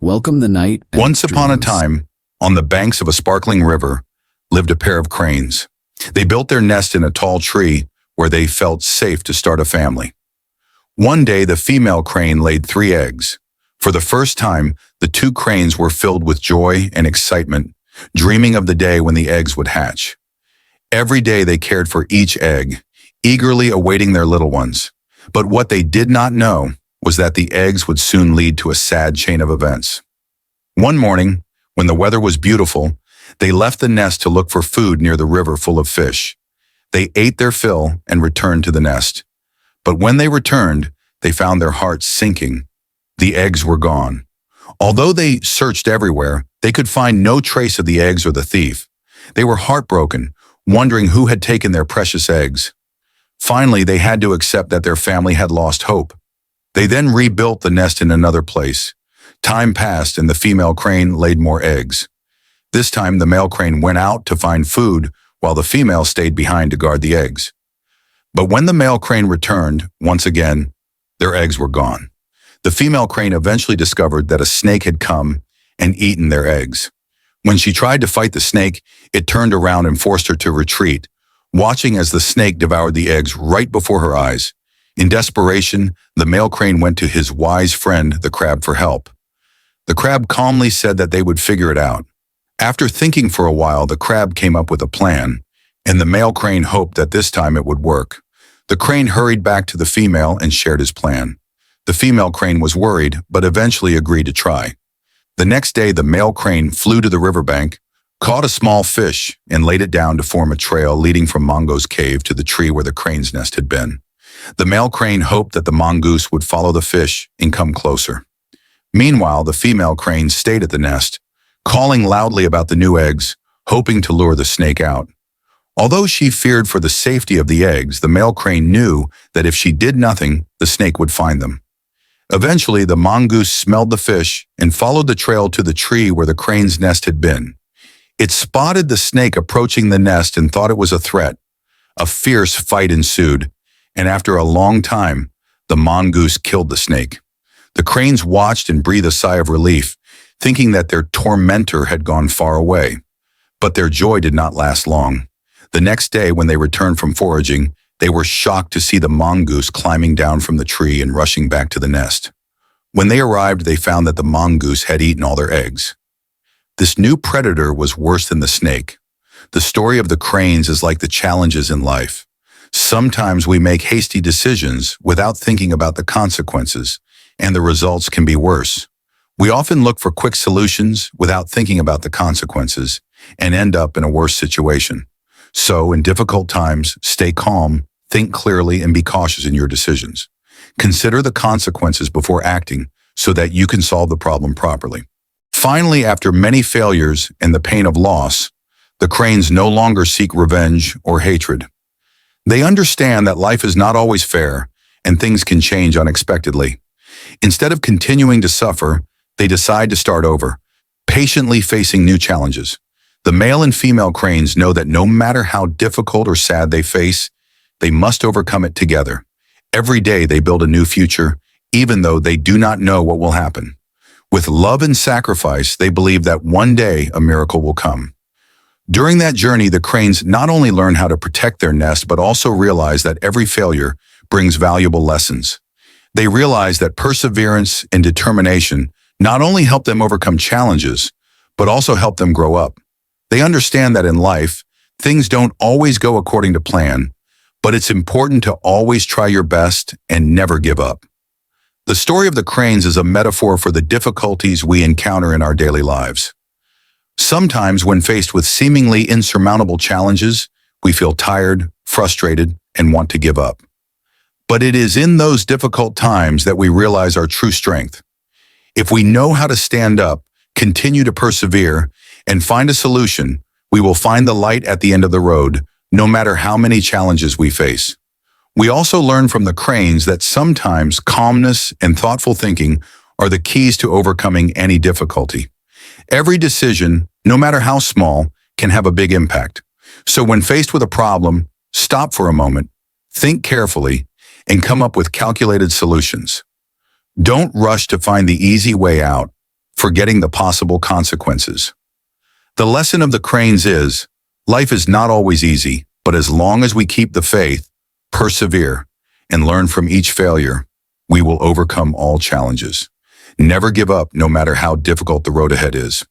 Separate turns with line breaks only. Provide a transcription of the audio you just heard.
Welcome the night and
Once upon a
dreams.
time, on the banks of a sparkling river, lived a pair of cranes. They built their nest in a tall tree where they felt safe to start a family. One day, the female crane laid 3 eggs. For the first time, the 2 cranes were filled with joy and excitement, dreaming of the day when the eggs would hatch. Every day they cared for each egg, eagerly awaiting their little ones. But what they did not know was that the eggs would soon lead to a sad chain of events. One morning, when the weather was beautiful, they left the nest to look for food near the river full of fish. They ate their fill and returned to the nest. But when they returned, they found their hearts sinking. The eggs were gone. Although they searched everywhere, they could find no trace of the eggs or the thief. They were heartbroken, wondering who had taken their precious eggs. Finally, they had to accept that their family had lost hope. They then rebuilt the nest in another place. Time passed and the female crane laid more eggs. This time, the male crane went out to find food while the female stayed behind to guard the eggs. But when the male crane returned, once again, their eggs were gone. The female crane eventually discovered that a snake had come and eaten their eggs. When she tried to fight the snake, it turned around and forced her to retreat, watching as the snake devoured the eggs right before her eyes. In desperation, the male crane went to his wise friend, the crab, for help. The crab calmly said that they would figure it out. After thinking for a while, the crab came up with a plan, and the male crane hoped that this time it would work. The crane hurried back to the female and shared his plan. The female crane was worried, but eventually agreed to try. The next day, the male crane flew to the riverbank, caught a small fish, and laid it down to form a trail leading from Mongoose cave to the tree where the crane's nest had been. The male crane hoped that the mongoose would follow the fish and come closer. Meanwhile, the female crane stayed at the nest, calling loudly about the new eggs, hoping to lure the snake out. Although she feared for the safety of the eggs, the male crane knew that if she did nothing, the snake would find them. Eventually, the mongoose smelled the fish and followed the trail to the tree where the crane's nest had been. It spotted the snake approaching the nest and thought it was a threat. A fierce fight ensued, and after a long time, the mongoose killed the snake. The cranes watched and breathed a sigh of relief, thinking that their tormentor had gone far away. But their joy did not last long. The next day, when they returned from foraging, they were shocked to see the mongoose climbing down from the tree and rushing back to the nest. When they arrived, they found that the mongoose had eaten all their eggs. This new predator was worse than the snake. The story of the cranes is like the challenges in life. Sometimes we make hasty decisions without thinking about the consequences, and the results can be worse. We often look for quick solutions without thinking about the consequences and end up in a worse situation. So, in difficult times, stay calm, think clearly, and be cautious in your decisions. Consider the consequences before acting so that you can solve the problem properly. Finally, after many failures and the pain of loss, the cranes no longer seek revenge or hatred. They understand that life is not always fair and things can change unexpectedly. Instead of continuing to suffer, they decide to start over, patiently facing new challenges. The male and female cranes know that no matter how difficult or sad they face, they must overcome it together. Every day they build a new future, even though they do not know what will happen. With love and sacrifice, they believe that one day a miracle will come. During that journey, the cranes not only learn how to protect their nest, but also realize that every failure brings valuable lessons. They realize that perseverance and determination not only help them overcome challenges, but also help them grow up. They understand that in life, things don't always go according to plan, but it's important to always try your best and never give up. The story of the cranes is a metaphor for the difficulties we encounter in our daily lives. Sometimes, when faced with seemingly insurmountable challenges, we feel tired, frustrated, and want to give up. But it is in those difficult times that we realize our true strength. If we know how to stand up, continue to persevere, and find a solution, we will find the light at the end of the road, no matter how many challenges we face. We also learn from the cranes that sometimes calmness and thoughtful thinking are the keys to overcoming any difficulty. Every decision, no matter how small, can have a big impact. So when faced with a problem, stop for a moment, think carefully, and come up with calculated solutions. Don't rush to find the easy way out. forgetting the possible consequences. The lesson of the cranes is, life is not always easy, but as long as we keep the faith, persevere, and learn from each failure, we will overcome all challenges. Never give up no matter how difficult the road ahead is.